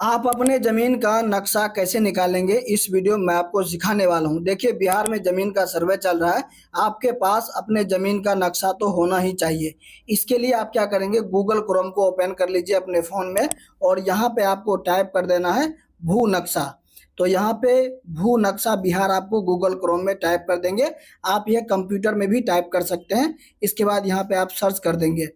आप अपने ज़मीन का नक्शा कैसे निकालेंगे, इस वीडियो में मैं आपको सिखाने वाला हूँ। देखिए, बिहार में ज़मीन का सर्वे चल रहा है। आपके पास अपने ज़मीन का नक्शा तो होना ही चाहिए। इसके लिए आप क्या करेंगे, गूगल क्रोम को ओपन कर लीजिए अपने फ़ोन में और यहाँ पे आपको टाइप कर देना है भू नक्शा। तो यहाँ पे भू नक्शा बिहार आपको गूगल क्रोम में टाइप कर देंगे। आप ये कंप्यूटर में भी टाइप कर सकते हैं। इसके बाद यहाँ पे आप सर्च कर देंगे।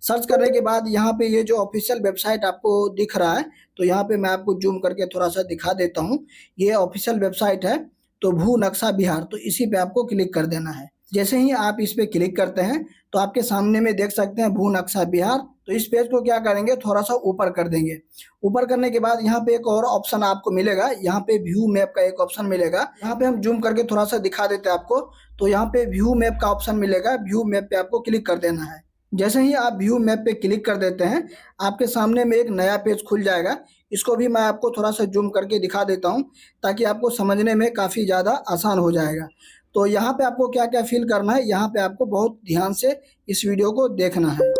सर्च करने के बाद यहाँ पे ये जो ऑफिशियल वेबसाइट आपको दिख रहा है, तो यहाँ पे मैं आपको जूम करके थोड़ा-सा दिखा देता हूँ। ये ऑफिशियल वेबसाइट है, तो भू नक्शा बिहार, तो इसी पे आपको क्लिक कर देना है। जैसे ही आप इस पे क्लिक करते हैं, तो आपके सामने में देख सकते हैं भू नक्शा बिहार। तो इस पेज को क्या करेंगे, थोड़ा-सा ऊपर कर देंगे। ऊपर करने के बाद यहाँ पे एक और ऑप्शन आपको मिलेगा, यहाँ पे व्यू मैप का एक ऑप्शन मिलेगा। यहाँ पे हम जूम करके थोड़ा-सा दिखा देते हैं आपको। तो यहाँ पे व्यू मैप का ऑप्शन मिलेगा, व्यू मैप पे आपको क्लिक कर देना है। जैसे ही आप व्यू मैप पे क्लिक कर देते हैं, आपके सामने में एक नया पेज खुल जाएगा। इसको भी मैं आपको थोड़ा-सा ज़ूम करके दिखा देता हूँ, ताकि आपको समझने में काफ़ी ज़्यादा आसान हो जाएगा। तो यहाँ पे आपको क्या-क्या फ़िल करना है, यहाँ पे आपको बहुत ध्यान से इस वीडियो को देखना है।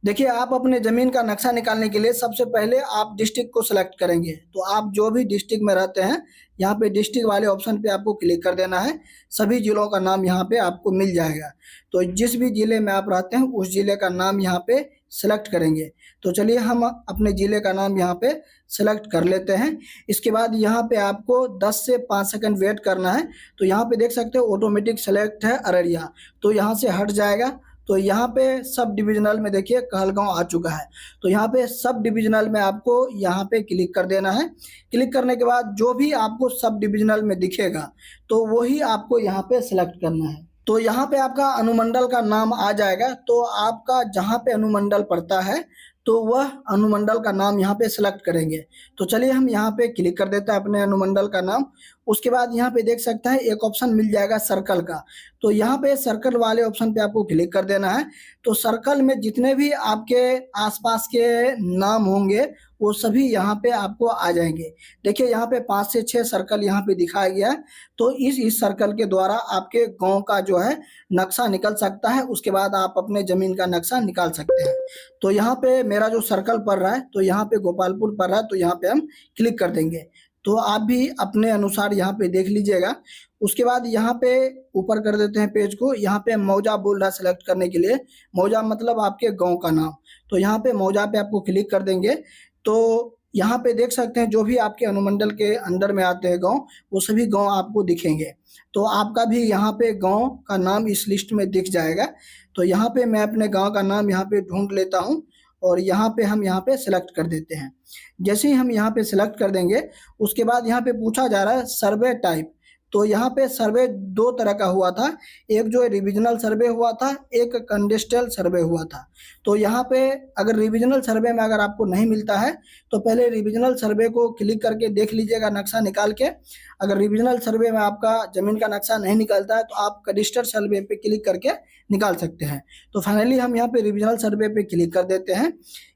देखिए, आप अपने ज़मीन का नक्शा निकालने के लिए सबसे पहले आप डिस्ट्रिक्ट को सेलेक्ट करेंगे। तो आप जो भी डिस्ट्रिक्ट में रहते हैं, यहाँ पे डिस्ट्रिक्ट वाले ऑप्शन पे आपको क्लिक कर देना है। सभी ज़िलों का नाम यहाँ पे आपको मिल जाएगा। तो जिस भी ज़िले में आप रहते हैं, उस ज़िले का नाम यहाँ पे सेलेक्ट करेंगे। तो चलिए हम अपने ज़िले का नाम यहाँ पे सेलेक्ट कर लेते हैं। इसके बाद यहाँ पे आपको 10 से 5 सेकंड वेट करना है। तो यहाँ पे देख सकते हो ऑटोमेटिक सेलेक्ट है अररिया, तो यहाँ से हट जाएगा। तो यहाँ पे सब डिविजनल में देखिए कहलगांव आ चुका है। तो यहाँ पे सब डिविजनल में आपको यहाँ पे क्लिक कर देना है। क्लिक करने के बाद जो भी आपको सब डिविजनल में दिखेगा, तो वही आपको यहाँ पे सिलेक्ट करना है। तो यहाँ पे आपका अनुमंडल का नाम आ जाएगा। तो आपका जहाँ पे अनुमंडल पड़ता है, तो वह अनुमंडल का नाम यहाँ पे सेलेक्ट करेंगे। तो चलिए हम यहाँ पे क्लिक कर देते हैं अपने अनुमंडल का नाम। उसके बाद यहाँ पे देख सकते हैं एक ऑप्शन मिल जाएगा सर्कल का। तो यहाँ पे सर्कल वाले ऑप्शन पे आपको क्लिक कर देना है। तो सर्कल में जितने भी आपके आसपास के नाम होंगे, वो सभी यहाँ पे आपको आ जाएंगे। देखिए, यहाँ पे 5 से 6 सर्कल यहाँ पे दिखाया गया है। तो इस सर्कल के द्वारा आपके गांव का जो है नक्शा निकल सकता है। उसके बाद आप अपने ज़मीन का नक्शा निकाल सकते हैं। तो यहाँ पे मेरा जो सर्कल पड़ रहा है, तो यहाँ पे गोपालपुर पड़ रहा है, तो यहाँ पे हम क्लिक कर देंगे। तो आप भी अपने अनुसार यहाँ पे देख लीजिएगा। उसके बाद यहाँ पे ऊपर कर देते हैं पेज को। यहाँ पे मौजा बोल रहा है सेलेक्ट करने के लिए। मौजा मतलब आपके गांव का नाम। तो यहाँ पे मौजा पे आपको क्लिक कर देंगे। तो यहाँ पे देख सकते हैं जो भी आपके अनुमंडल के अंदर में आते हैं गांव, वो सभी गांव आपको दिखेंगे। तो आपका भी यहाँ पे गांव का नाम इस लिस्ट में दिख जाएगा। तो यहाँ पे मैं अपने गांव का नाम यहाँ पे ढूंढ लेता हूँ और यहाँ पे हम यहाँ पे सेलेक्ट कर देते हैं। जैसे ही हम यहाँ पे सेलेक्ट कर देंगे, उसके बाद यहाँ पे पूछा जा रहा है सर्वे टाइप। तो यहाँ पे सर्वे 2 तरह का हुआ था। एक जो है रिविजनल सर्वे हुआ था, एक कंडेस्टल सर्वे हुआ था। तो यहाँ पे अगर रिविजनल सर्वे में अगर आपको नहीं मिलता है, तो पहले रिविजनल सर्वे को क्लिक करके देख लीजिएगा नक्शा निकाल के। अगर रिविजनल सर्वे में आपका ज़मीन का नक्शा नहीं निकलता है, तो आप कंडेस्टल सर्वे पे क्लिक करके निकाल सकते हैं। तो फाइनली हम यहाँ पे रिविजनल सर्वे पे क्लिक कर देते हैं।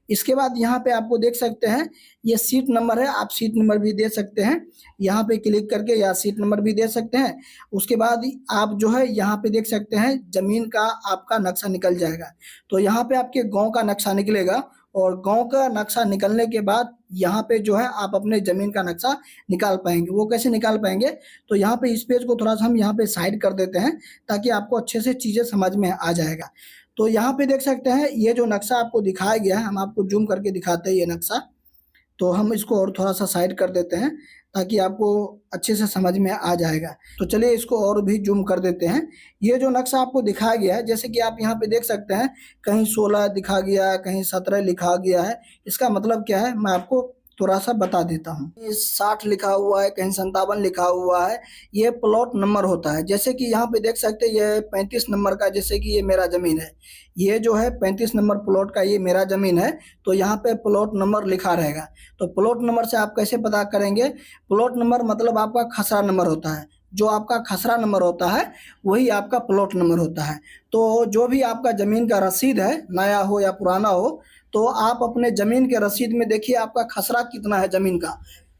इसके बाद यहाँ पे आपको देख सकते हैं ये सीट नंबर है, आप सीट नंबर भी दे सकते हैं। यहाँ पे क्लिक करके या सीट नंबर भी दे सकते हैं। उसके बाद आप जो है यहाँ पे देख सकते हैं ज़मीन का आपका नक्शा निकल जाएगा। तो यहाँ पे आपके गांव का नक्शा निकलेगा और गांव का नक्शा निकलने के बाद यहाँ पे जो है आप अपने ज़मीन का नक्शा निकाल पाएंगे। वो कैसे निकाल पाएंगे, तो यहाँ पे इस पेज को थोड़ा सा हम यहाँ पे साइड कर देते हैं, ताकि आपको अच्छे से चीज़ें समझ में आ जाएगा। तो यहाँ पे देख सकते हैं ये जो नक्शा आपको दिखाया गया है, हम आपको जूम करके दिखाते हैं ये नक्शा। तो हम इसको और थोड़ा-सा साइड कर देते हैं, ताकि आपको अच्छे से समझ में आ जाएगा। तो चलिए इसको और भी जूम कर देते हैं। ये जो नक्शा आपको दिखाया गया है, जैसे कि आप यहाँ पे देख सकते हैं, कहीं 16 दिखा गया है, कहीं 17 लिखा गया है। इसका मतलब क्या है, मैं आपको थोड़ा-सा बता देता हूँ। ये 60 लिखा हुआ है, कहीं 57 लिखा हुआ है। ये प्लॉट नंबर होता है। जैसे कि यहाँ पे देख सकते हैं ये 35 नंबर का, जैसे कि ये मेरा ज़मीन है। ये जो है 35 नंबर प्लॉट का ये मेरा ज़मीन है। तो यहाँ पे प्लॉट नंबर लिखा रहेगा। तो प्लॉट नंबर से आप कैसे पता करेंगे, प्लॉट नंबर मतलब आपका खसरा नंबर होता है। जो आपका खसरा नंबर होता है, वही आपका प्लॉट नंबर होता है। तो जो भी आपका ज़मीन का रसीद है, नया हो या पुराना हो, तो आप अपने ज़मीन के रसीद में देखिए आपका खसरा कितना है ज़मीन का।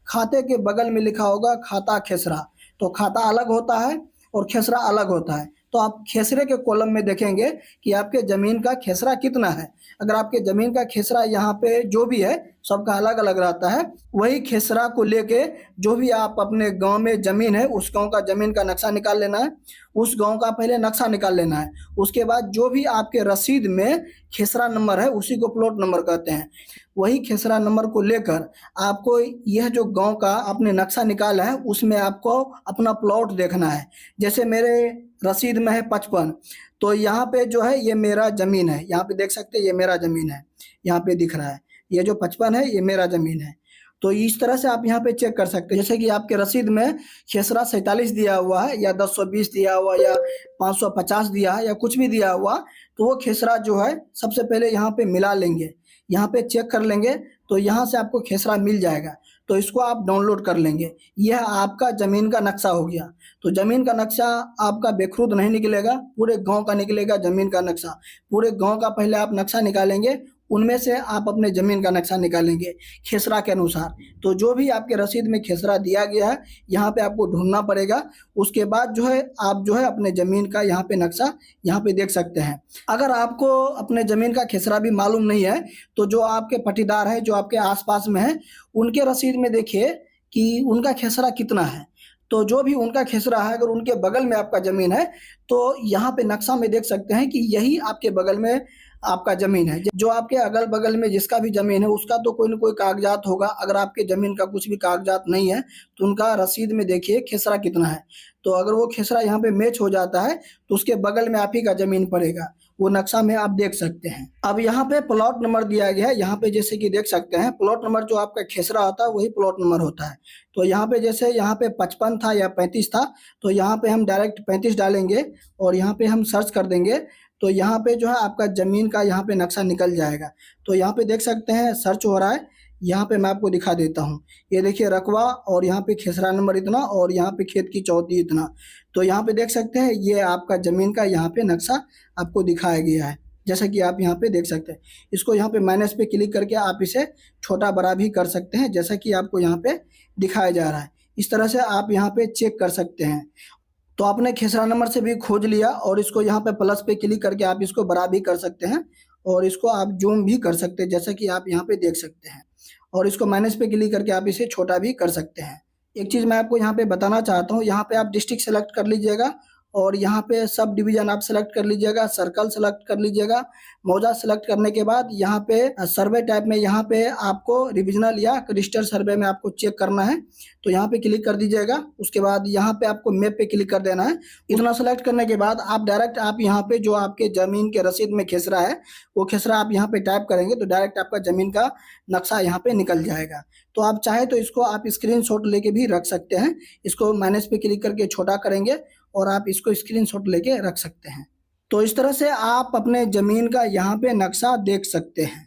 खाते के बगल में लिखा होगा खाता खेसरा। तो खाता अलग होता है और खेसरा अलग होता है। तो आप खेसरे के कॉलम में देखेंगे कि आपके ज़मीन का खेसरा कितना है। अगर आपके ज़मीन का खेसरा यहाँ पे जो भी है सबका अलग अलग रहता है। वही खेसरा को लेके जो भी आप अपने गांव में ज़मीन है उस गांव का ज़मीन का नक्शा निकाल लेना है। उस गांव का पहले नक्शा निकाल लेना है। उसके बाद जो भी आपके रसीद में खेसरा नंबर है उसी को प्लॉट नंबर कहते हैं। वही खेसरा नंबर को लेकर आपको यह जो गांव का आपने नक्शा निकाला है उसमें आपको अपना प्लॉट देखना है। जैसे मेरे रसीद में है 55, तो यहाँ पे जो है ये मेरा ज़मीन है। यहाँ पे देख सकते हैं ये मेरा ज़मीन है, यहाँ पे दिख रहा है। ये जो 55 है ये मेरा ज़मीन है। तो इस तरह से आप यहाँ पे चेक कर सकते हैं। जैसे कि आपके रसीद में खेसरा 47 दिया हुआ है या 1020 दिया हुआ या 550 दिया है या कुछ भी दिया हुआ, तो वो खेसरा जो है सबसे पहले यहाँ पे मिला लेंगे, यहाँ पे चेक कर लेंगे, तो यहाँ से आपको खेसरा मिल जाएगा। तो इसको आप डाउनलोड कर लेंगे। यह आपका ज़मीन का नक्शा हो गया। तो ज़मीन का नक्शा आपका बेखुद नहीं निकलेगा, पूरे गांव का निकलेगा ज़मीन का नक्शा। पूरे गांव का पहले आप नक्शा निकालेंगे, उनमें से आप अपने ज़मीन का नक्शा निकालेंगे खेसरा के अनुसार। तो जो भी आपके रसीद में खेसरा दिया गया है यहाँ पे आपको ढूंढना पड़ेगा। उसके बाद जो है आप जो है अपने ज़मीन का यहाँ पे नक्शा यहाँ पे देख सकते हैं। अगर आपको अपने ज़मीन का खेसरा भी मालूम नहीं है तो जो आपके पट्टीदार है, जो आपके आसपास में है, उनके रसीद में देखिए कि उनका खेसरा कितना है। तो जो भी उनका खेसरा है, अगर उनके बगल में आपका ज़मीन है तो यहाँ पे नक्शा में देख सकते हैं कि यही आपके बगल में आपका ज़मीन है। जो आपके अगल बगल में जिसका भी ज़मीन है उसका तो कोई ना कोई कागजात होगा। अगर आपके ज़मीन का कुछ भी कागजात नहीं है तो उनका रसीद में देखिए खेसरा कितना है। तो अगर वो खेसरा यहाँ पे मैच हो जाता है तो उसके बगल में आप ही का ज़मीन पड़ेगा। वो नक्शा में आप देख सकते हैं। अब यहाँ पे प्लॉट नंबर दिया गया है। यहाँ पे जैसे कि देख सकते हैं प्लॉट नंबर जो आपका खेसरा होता है वही प्लॉट नंबर होता है। तो यहाँ पे जैसे यहाँ पे 55 था या 35 था, तो यहाँ पे हम डायरेक्ट 35 डालेंगे और यहाँ पे हम सर्च कर देंगे। तो यहाँ पे जो है आपका ज़मीन का यहाँ पे नक्शा निकल जाएगा। तो यहाँ पे देख सकते हैं सर्च हो रहा है। यहाँ पे मैं आपको दिखा देता हूँ। ये देखिए रकबा और यहाँ पे खेसरा नंबर इतना और यहाँ पे खेत की चौथी इतना। तो यहाँ पे देख सकते हैं ये आपका ज़मीन का यहाँ पे नक्शा आपको दिखाया गया है, जैसा कि आप यहाँ पे देख सकते हैं। इसको यहाँ पे माइनस पे क्लिक करके आप इसे छोटा बड़ा भी कर सकते हैं, जैसा कि आपको यहाँ पे दिखाया जा रहा है। इस तरह से आप यहाँ पे चेक कर सकते हैं। तो आपने खेसरा नंबर से भी खोज लिया और इसको यहाँ पे प्लस पे क्लिक करके आप इसको बड़ा भी कर सकते हैं और इसको आप जूम भी कर सकते हैं, जैसा कि आप यहाँ पे देख सकते हैं। और इसको माइनस पे क्लिक करके आप इसे छोटा भी कर सकते हैं। एक चीज़ मैं आपको यहाँ पे बताना चाहता हूँ, यहाँ पे आप डिस्ट्रिक्ट सेलेक्ट कर लीजिएगा और यहाँ पे सब डिवीजन आप सेलेक्ट कर लीजिएगा, सर्कल सेलेक्ट कर लीजिएगा। मौजा सेलेक्ट करने के बाद यहाँ पे सर्वे टाइप में यहाँ पे आपको रिविजनल या रजिस्टर सर्वे में आपको चेक करना है, तो यहाँ पे क्लिक कर दीजिएगा। उसके बाद यहाँ पे आपको मैप पे क्लिक कर देना है। इतना सेलेक्ट करने के बाद आप डायरेक्ट आप यहाँ पे जो आपके ज़मीन के रसीद में खेसरा है वो खेसरा आप यहाँ पे टाइप करेंगे तो डायरेक्ट आपका ज़मीन का नक्शा यहाँ पे निकल जाएगा। तो आप चाहे तो इसको आप स्क्रीनशॉट लेके भी रख सकते हैं। इसको माइनस पे क्लिक करके छोटा करेंगे और आप इसको स्क्रीनशॉट लेके रख सकते हैं। तो इस तरह से आप अपने ज़मीन का यहाँ पे नक्शा देख सकते हैं।